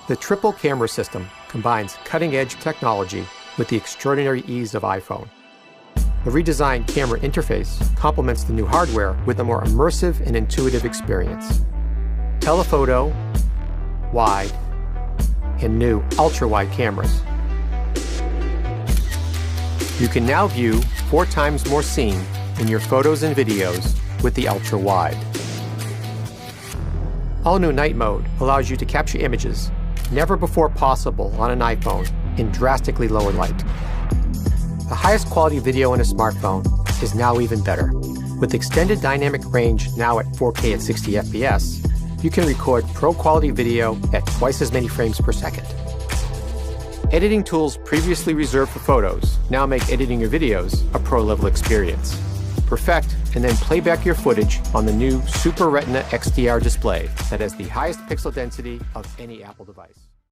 The triple camera system combines cutting-edge technology with the extraordinary ease of iPhone. The redesigned camera interface complements the new hardware with a more immersive and intuitive experience. Telephoto, wide, and new ultra-wide cameras. You can now view 4 times more scene in your photos and videos with the ultra-wide. All-new night mode allows you to capture images never before possible on an iPhone in drastically lower light. The highest quality video in a smartphone is now even better. With extended dynamic range now at 4K at 60 FPS, you can record pro-quality video at twice as many frames per second. Editing tools previously reserved for photos now make editing your videos a pro-level experience. Perfect and then playback your footage on the new Super Retina XDR display that has the highest pixel density of any Apple device.